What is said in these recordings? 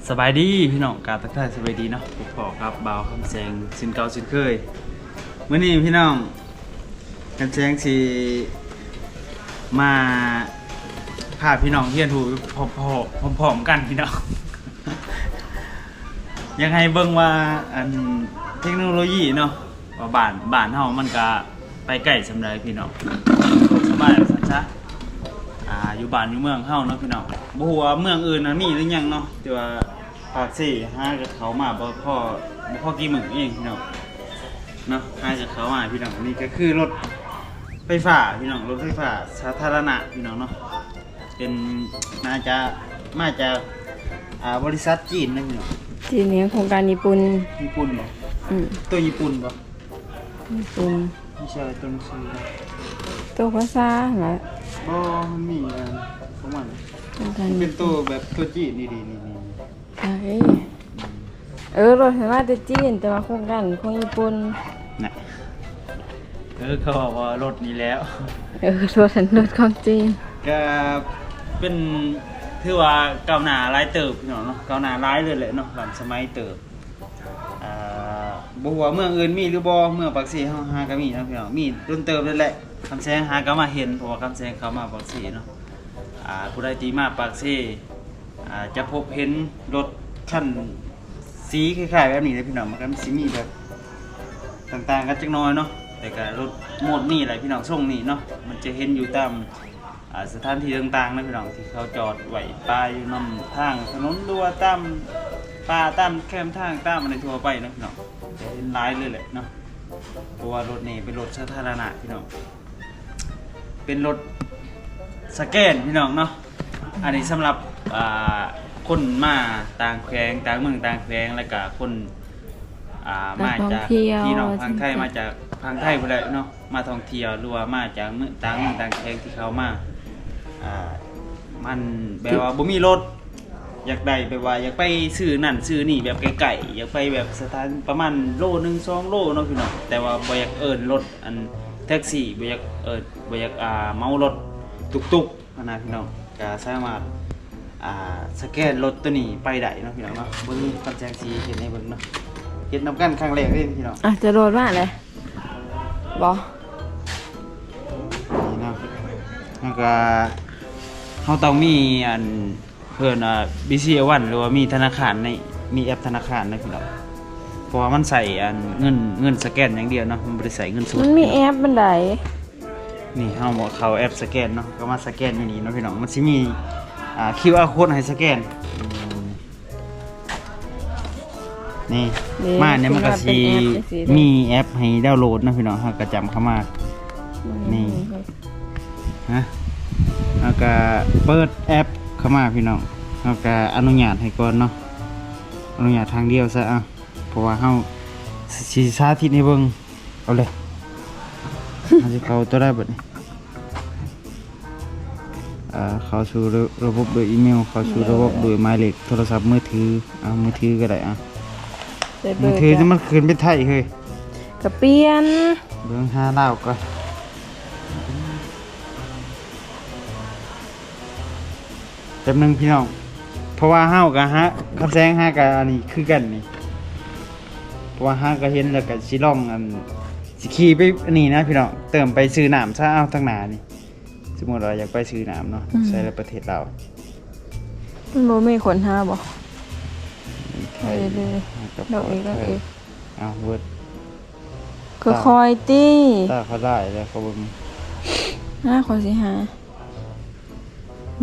สบายดีพี่น้องการทักทายสบายดีเนาะพอครับบ่าวคำแสงสินเก่าสินเคยมื้อนี้พี่น้องคำแสงสิมาพาพี่น้องเที่ยวถูพร้อมกันพี่น้อง ยังให้เบิ่งว่าอันเทคโนโลยีเนาะว่าบ้านเฮามันก็ไปใกล้สำหรับพี่น้องสบายซั่นซะอยู่บ้านอยู่เมืองเฮาเนาะพี่น้องบ่ฮู้ว่าเมืองอื่นน่ะมีหรือยังเนาะแต่ว่าภาค4หากับเขามาบ่พอกี่มื้อเองพี่น้องเนาะหากับเขามาพี่น้องนี่ก็คือรถไฟฟ้าพี่น้องรถไฟฟ้าสาธารณะพี่น้องเนาะเป็นน่าจะมาจากบริษัทจีนนะพี่น้องจีนเนี่ยโครงการญี่ปุ่นบ่ตัวญี่ปุ่นบ่ญี่ปุ่นไม่ใช่ตัวหนังสือ ตัวภาษาเหรอบ่มันมีของมันเป็นตัวแบบตัวจีนนี่รถไฟฟ้าแต่จีนแต่ว่าโครงการของญี่ปุ่นน่ะเขาบอกว่ารถนี้แล้วรถของจีนก็เป็นถือว่าก้าวหน้าหลายเติบพี่น้องเนาะก้าวหน้าหลายเลยแหละเนาะหลังสมัยเติบบ่ฮู้ว่าเมืองอื่นมีหรือบ่เมืองปากสีเฮาหาก็มีเนาะพี่น้องมีรุ่นเติบนั่นแหละคำแสงหาก็มาเห็นเพราะว่าคำแสงเขามาปากสีเนาะผู้ใดที่มาปากสีจะพบเห็นรถคันสีคล้ายๆแบบนี้เลยพี่น้องมันก็สิมีแบบต่างๆกันจักหน่อยเนาะแต่ก็รถโหมดนี่แหละพี่น้องทรงนี้เนาะมันจะเห็นอยู่ตามสถานที่ต่างๆนะพี่น้องที่เขาจอดไว้ป้ายอยู่นำทางถนนหรือว่าตามป่าตามแคมทางตามอะไรทั่วไปนะพี่น้องจะเห็นหลายเลยแหละเนาะเพราะว่ารถนี่เป็นรถสาธารณะพี่น้องเป็นรถสแกนพี่น้องเนาะอันนี้สำหรับคนมาต่างแขวงต่างเมืองต่างแขวงแล้วก็คนมาจากพี่น้องทางไทยมาจากทางไทยพุ่นแหละเนาะมาท่องเที่ยวหรือว่ามาจากเมืองต่างแขวงที่เขามามันแบบว่าบ่มีรถอยากได้แบบว่าอยากไปซื้อนั่นซื้อนี่แบบไกลๆอยากไปแบบสถานประมาณโลนึง2โลเนาะพี่น้องแต่ว่าบ่อยากรถอันแท็กซี่บ่อยากเมารถตุกๆนะพี่น้องก็สามารถสแกนรถตัวนี้ไปได้เนาะพี่น้องเนาะเบิ่งคำแจ้งสีเห็นให้เบิ่งเนาะเฮ็ดนำกันครั้งแรกเลยพี่น้องจะโดดว่าอะไรบ่นี่เนาะแล้วก็เฮาต้องมีอันเพิ่นBCA1 หรือว่ามีธนาคารมีแอปธนาคารนะพี่น้องเพราะว่ามันใส่อันเงินสแกนอย่างเดียวเนาะมันบ่ได้ใส่เงินสดมันมีแอปมันใดนี่เฮาบ่เข้าแอปสแกนเนาะก็มาสแกนอยู่นี่เนาะพี่น้องมันสิมีQR code ให้สแกนนี่มาเนี่ยมันก็สิมีแอปให้ดาวน์โหลดนะพี่น้องเฮาก็จำเข้ามานี่ฮะแล้วก็เปิดแอปเข้ามาพี่น้องแล้วก็อนุญาตให้ก่อนเนาะอนุญาตทางเดียวซะเพราะว่าเฮาสิสาธิตให้เบิ่งเอาเลยเฮาสิเข้าตัวได้บัดนี้เข้าสู่ระบบโดยอีเมลเข้าสู่ระบบโดยหมายเลขโทรศัพท์มือถือมือถือก็ได้มือถือจะมันคืนเป็นไทยเฮ้ยก็เปลี่ยนเบิ่งหาลาวก่อนแป๊บนึงพี่น้องเพราะว่าเฮากับฮะคำแสงฮากับอันนี้คือกันนี่เพราะว่าฮาก็เห็นแล้วก็สิลองสิขี่ไปอันนี้นะพี่น้องเติมไปซื้อน้ำซะเอาทางหน้านี่สมมุติเราอยากไปซื้อน้ำเนาะใช้ในประเทศเรามันบ่มีคนหาบ่เลยดอกอีกเวิร์ดก็คอยตี้ถ้าเขาได้แล้วเขาบ่มีขอสิหา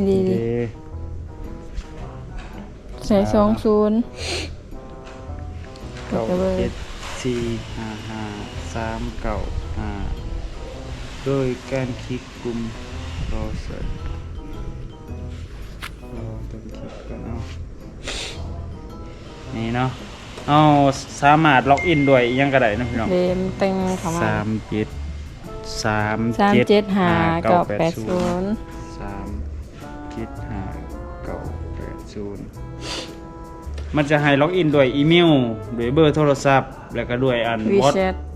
ดีใส่20 โดยการคลิกปุ่มรอเสร็จต้องคลิกก่อนนี่เนาะสามารถล็อกอินด้วยยังก็ได้นะพี่น้องเต็มเข้ามามันจะให้ล็อกอินด้วยอีเมลด้วยเบอร์โทรศัพท์แล้วก็ด้วยอัน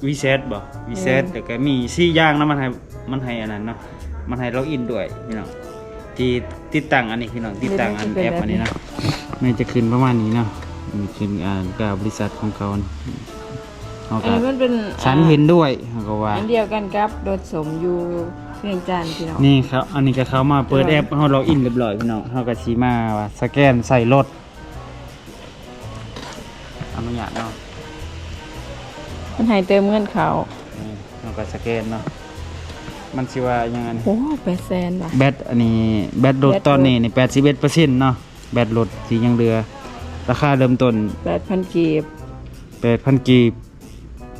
WeChatบ่WeChatแล้วก็มี4อย่างนะมันให้อันนั้นเนาะมันให้ล็อกอินด้วยพี่น้องที่ติดตั้งอันนี้พี่น้องติดตั้งอันแอปอันนี้นะ น่าจะขึ้นประมาณนี้เนาะขึ้นกับบริษัทของเขาเขา อัน ก็ นี้มันเป็น ฉันเห็นด้วยเขาก็ว่า อันเดียวกันครับรถสมอยู่เวียงจันทน์พี่น้อง นี่ครับอันนี้ก็เขามาเปิดแอปเขาล็อกอินเรียบร้อยพี่น้องเขาก็ชี้มาว่าสแกนใส่รถอนุญาตเนาะ มันให้เติมเงินเขา นี่เขาก็สแกนเนาะมันสิว่าอย่างนั้น โอ้800,000ว่ะ แบตอันนี้แบตรถ แบตรถ ตอนนี้นี่81%เนาะแบตรถสียังเหลือราคาเริ่มต้น 8,000กีบ 8,000 กีบ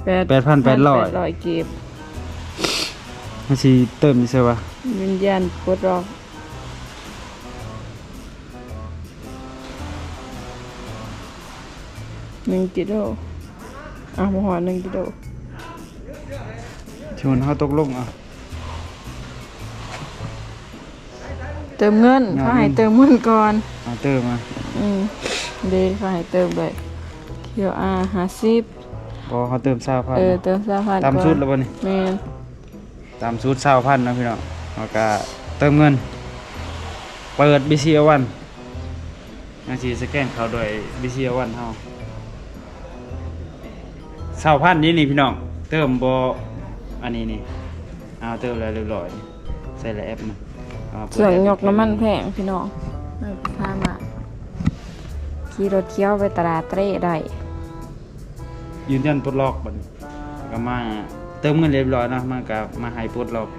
8,800 กีบ มันสิเติมอยู่ใช่ปะ วิญญาณปลดล็อก1กิโลบ่ฮอด1กิโล ชวนเขาตกลงอ่ะ เติมเงินเขาให้เติมเงินก่อน เอาเติมมา เดี๋ยวเขาให้เติมเลย QR 50 พอเขาเติม20,000 เติม3,000 ตามชุดแล้วบ่นี่ แม่น ตามชุด20,000นะพี่น้องแล้วก็เติมเงินเปิด BCA1 อาสิสแกนเขาโดย BCA1 เฮา20,000นี่พี่น้องเติมบ่อันนี้นี่เอาเติมแล้วเรียบร้อยใส่แล้วแอปมันเอามาเปิด ส่วน แอป ยกน้ำมันแพงพี่น้องพามาขี่รถเที่ยวไปตลาดเตร่ได้ ยืนยันปลดล็อกบัดนี้ก็มาเติมเงินเรียบร้อยเนาะมันก็มาให้ปลดล็อก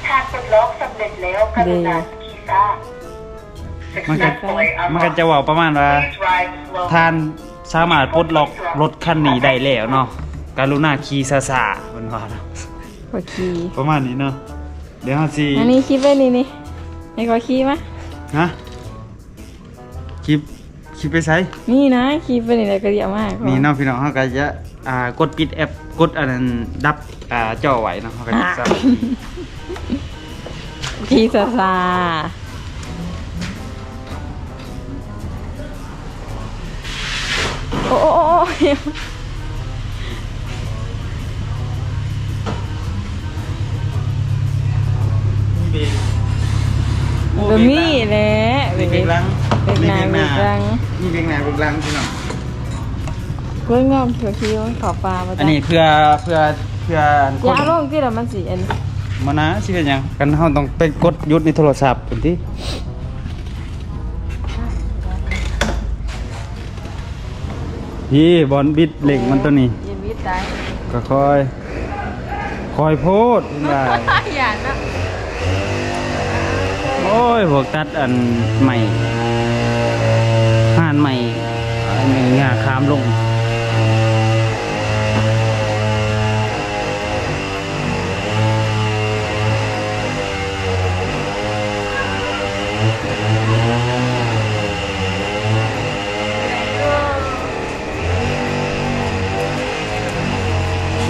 หากปลดล็อกสำเร็จแล้วกรุณาคีย์ซ่า มันก็จะเว่าประมาณว่าท่านสามารถปลดล็อกรถคันนี้ได้แล้วเนาะกรุณาขี่ซาๆมันว่าเนาะ ขอขี่ ประมาณนี้เนาะเดี๋ยวเฮาสิ อันนี้ขี่ไปนี่ให้ขอขี่มะ ฮะคลิปไปไส นี่นะขี่ไปนี่เลยก็เดียวมาก นี่เนาะพี่น้องเฮาก็จะกดปิดแอปกดอันนั้นดับจอไว้เนาะเฮาก็จะสร้าง ขี่ซาโอ้โอ้โอ้ เบรก บะหมี่แหละ เบรกหลัง เบรกหน้าเบรกหลัง นี่เบรกหน้าเบรกหลังพี่น้อง กล้วยงอมเขียวคิ้วขอบปลามา อันนี้เพื่อค อน ย่าลงที่ละมันสีอัน มานะสิเป็นหยังกันเฮาต้องไปกดหยุดในโทรศัพท์พุ่นติพี่บอลบิดเหล็กมันตัวนี้ ยินวิทย์ได้ ก็คอยโพดได้ อย่านะ โอ้ยพวกตัดอันใหม่ห่านใหม่อันนี้งาคามลง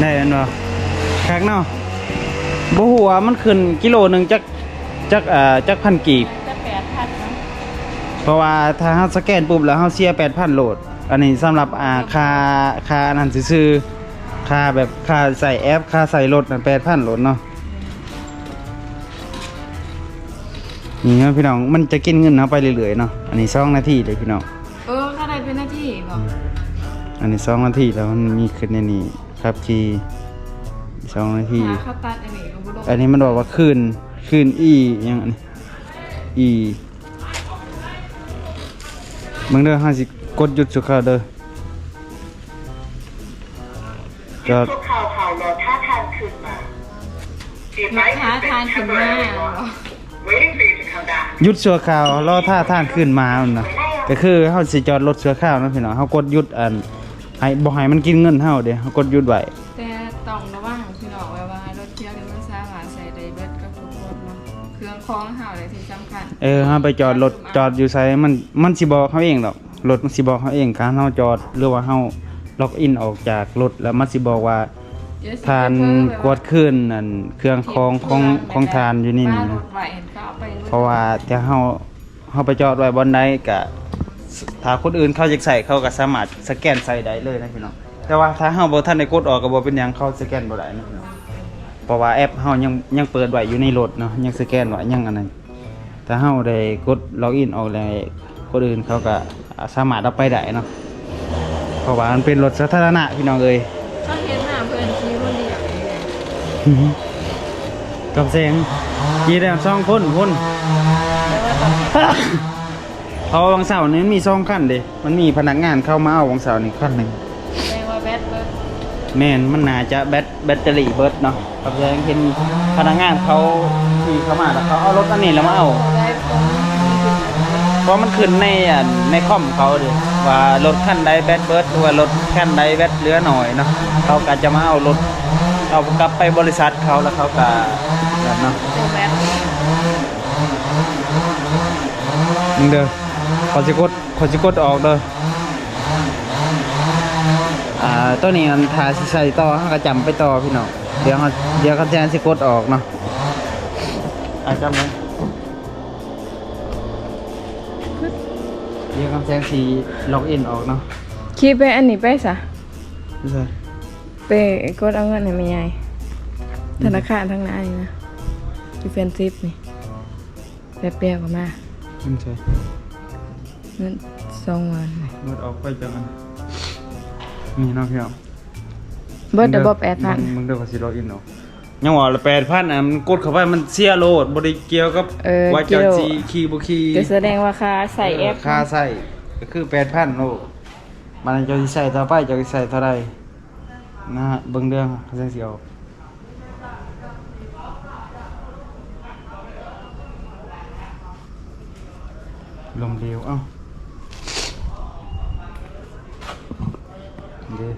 ได้อันบ่คักเนาะบ่ฮู้ว่ามันขึ้นกิโลหนึงจักพันกีบ จะ8,000นะ เพราะว่าถ้าเฮาสแกนปุ๊บแล้วเฮาเสีย 8,000 โหลด อันนี้สำหรับค่าอันนั้นซื่อๆค่าแบบค่าใส่แอปค่าใส่รถนั่น 8,000 โหลดเนาะนี่เนาะพี่น้องมันจะกินเงินเฮาไปเรื่อยๆเนาะอันนี้2นาทีเลยพี่น้อง ข้าได้เป็นหน้าที่บอก อันนี้2นาทีแล้วมันมีขึ้นในนี้ครับขี่2นาที หาข้าวตัดอันนี้ก็บ่ลง อันนี้มันบอกว่าคืนอีหยังอันนี้อีมึงเด้อห้าสิกดหยุดสุขาเด้อจอด พวกข่าวรอท่าทางขึ้นมา หาทานขึ้นมา waiting for you to come back หยุดชั่วคราวรอท่าทางขึ้นมามันนะก็คือเฮาสิจอดรถชั่วคราวนะพี่น้องเฮากดหยุดอันให้บ่ให้มันกินเงินเฮาเด้เฮากดหยุดไว้ แต่ต้องระวังพี่น้องไว้ว่ารถเที่ยวนี่มันสามารถใส่ได้เบิดกับทุกคนเนาะเครื่องคล้องเฮาเลยที่สำคัญ เฮาไปจอดรถจอดอยู่ไสมันสิบอกเฮาเองดอกรถมันสิบอกเฮาเองการเฮาจอดหรือว่าเฮาล็อกอินออกจากรถแล้วมันสิบอกว่าทานกดขึ้นนั่นเครื่องของทานอยู่นี่นี่นะเพราะว่าถ้าเฮาไปจอดไว้บนใดก็ถ้าคนอื่นเขาอยากใส่เขาก็สามารถสแกนใส่ได้เลยนะพี่น้องแต่ว่าถ้าเฮาบ่ทันได้กดออกก็บ่เป็นหยังเขาสแกนบ่ได้นะพี่น้อง ราะว่าแอปเฮายังเปิดไว้อยู่ในรถเนาะยังสแกนไว้ยังอันนั้นถ้าเฮาได้กดล็อกอินออกแล้วคนอื่นเขาก็สามารถเอาไปได้เนาะเพราะว่ามันเป็นรถสาธารณะพี่น้องเอ้ย ก็เห็นหน้าเพื่อนชี้คนเดียว กับเสียงยีแต่2คนพุ่น แต่ว่าตอนนี้ เพราะว่าวันเสาร์นี้มันมี2คันเด้มันมีพนักงานเข้ามาเอาวันเสาร์นี้คันหนึง แสดงว่าแบทเบิร์ด แม่นมันน่าจะแบตเตอรี่เบิดเนาะกับเสียงเห็นพนักงานเขาขี่เข้ามาแล้วเขาเอารถอันนี้แล้วมาเอา ได้ตรง เพราะมันขึ้นในคอมเขาดิว่ารถคันใดแบตเบิร์ดหรือว่ารถคันใดแบตเหลือหน่อยเนาะเขาก็จะมาเอารถเอากลับไปบริษัทเขาแล้วเขาก็แบบเนาะ ตัวแบท มึงเด้อขอสิกดออกเด้อตัวนี้มันทาสิใส่ต่อเขาก็จำไปต่อพี่น้องเดี๋ยวเขาจะสิกดออกเนาะจำไว้เดี๋ยวคำแสงสีล็อกอินออกเนาะ คีย์ไปอันนี้ไปซะ ไม่ใช่ ไปกดเอาเงินให้แม่ยายธนาคารทั้งนั้นนี่นะที่เฟนซิปนี่แป๊บเดียวก็มา ไม่ใช่ เงิน2 วัน หมดออกไปจังอันนี่เนาะพี่น้อง เบิร์ดระบบ8,000 มึงเด้อว่าสิล็อกอินเนาะยังว่าละ8,000มันกดเข้าไปมันเสียโหลดบ่ได้เกี่ยวกับว่าจะสิคีย์บ่คีย์ ก็แสดงว่าค่าใส่แอป ค่าใช้ก็คือ 8,000โลมันจะสิใช้ต่อไปจะสิใช้เท่าใดนะฮะเบิ่งเด้อเขาจังสิเอาลมเร็วเอ้าเด้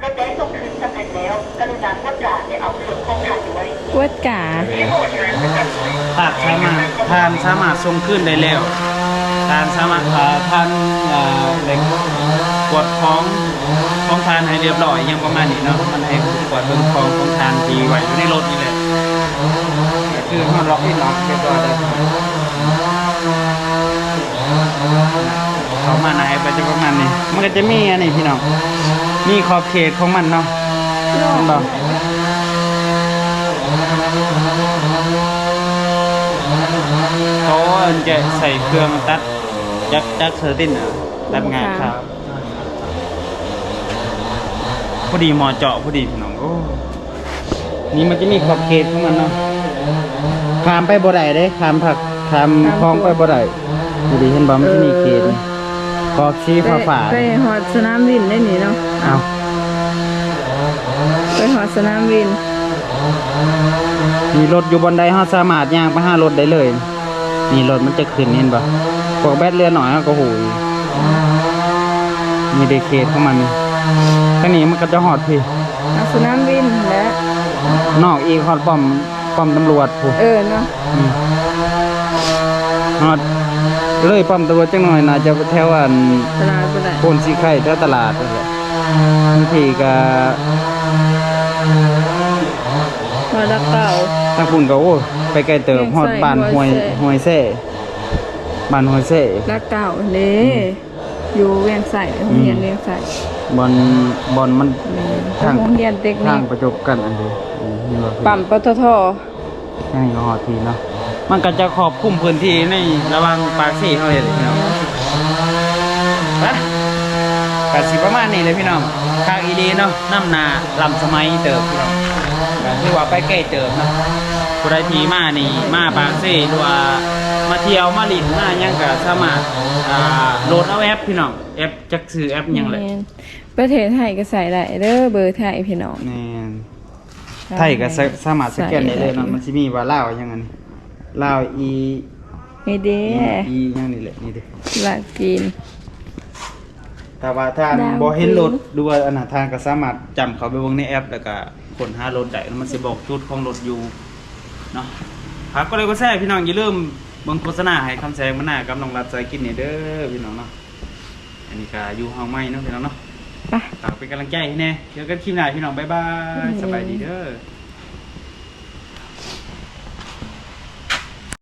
รถได้ส่งคืนสำเร็จแล้วกรุณากดกาและเอาส่วนของถ่ายไว้ กวดกา ทานสามารถส่งขึ้นได้แล้วทานสามารถทานเหล็กกดของทานให้เรียบร้อยยังประมาณนี้เนาะมันให้กดเบิ่งของทานที่ไว้อยู่ในรถนี่แหละคือมันล็อกอินล็อกเรียบร้อยแล้วเขามาไหนไปจะประมาณนี้มันก็จะมีอันนี้พี่น้องมีขอบเขตของมันเนาะมันบอกเขาจะใส่เครื่องตัดจักเซอร์ตินตัดงานครับพอดีหมอเจาะพอดีพี่น้องโอ้นี่มันจะมีขอบเขตของมันเนาะข้ามไปบ่ได้เด้ข้ามคลองไปบ่ได้ดูดิเห็นบ่มันจะมีเขตนี่ขอบชี้ฝา ไปหอดสนามบินได้นี่เนาะ เอา ไปหอดสนามบิน มีรถอยู่บนใดเฮาสามารถย่างไปหารถได้เลยนี่รถมันจะขึ้นเห็นบ่พวกแบตเรือหน่อยก็หูยมีเดเคทของมันข้างนี้มันก็จะฮอดพี่ สนามบินและ นอกอีกฮอดป้อมตำรวจผู้ เนาะ ฮอดเลยป้อมตำรวจจังหน่อยน่าจะแถวอัน ตลาดบ่ได้ โพนสีไข่แถวตลาดนั่นแหละบางทีก็ หอดลักเก่า ทางพุ่นก็โอ้ไปไกลเติบฮอดบ้านห้วยแซ่บ้านห้วยแซ่ ลักเก่าเด้อยู่เวียงใส่โรงเรียนเวียงใส่ บอนมัน โรงเรียนเทคนิ ทาง ค ประจบกันอันนี้นี่ว่า ปั๊มปตท ให้ก็ฮอดทีเนาะมันก็จะครอบคลุมพื้นที่ในระหว่างปากซี่เฮาเลยพี่น้องไปก็สิประมาณนี้เลยพี่น้องทางอีดีเนาะน้ำนาลำสมัยเติบพี่น้องก็คือว่าไปใกล้เติบเนาะผู้ใดที่มานี่มาปากซี่หรือว่ามาเที่ยวมาลิ้นมาหยังก็สามารถโหลดเอาแอปพี่น้องแอปจักซื้อแอปหยังเลย ประเทศไทยก็ใส่ได้เด้อเบอร์ไทยพี่น้อง แม่นไทยก็สามารถสแกนได้เลยเนาะมันสิมีว่าลาวหยังอันนี้ลาวอี นี่เด้ อีหยังนี่แหละนี่เด้ ลาจีน แต่ว่าถ้า ดาว บ่เห็นรถ จีน ดูว่าอันน่ะทางก็สามารถจำเขาไปเบิ่งในแอปแล้วก็ค้นหารถได้แล้วมันสิบอกจุดของรถอยู่เนาะครับก็เลยก็แซ่พี่น้องอย่าลืมเบิ่งโฆษณาให้คำแสงมันหน้ากับน้องรัดใจกินนี่เด้อพี่น้องเนาะอันนี้ก็อยู่ห้องใหม่เนาะพี่น้องเนาะ ไป ฝากเป็นกำลังใจให้แน่เจอกันคลิปหน้าพี่น้องบ๊ายบายสบายดีเด้อ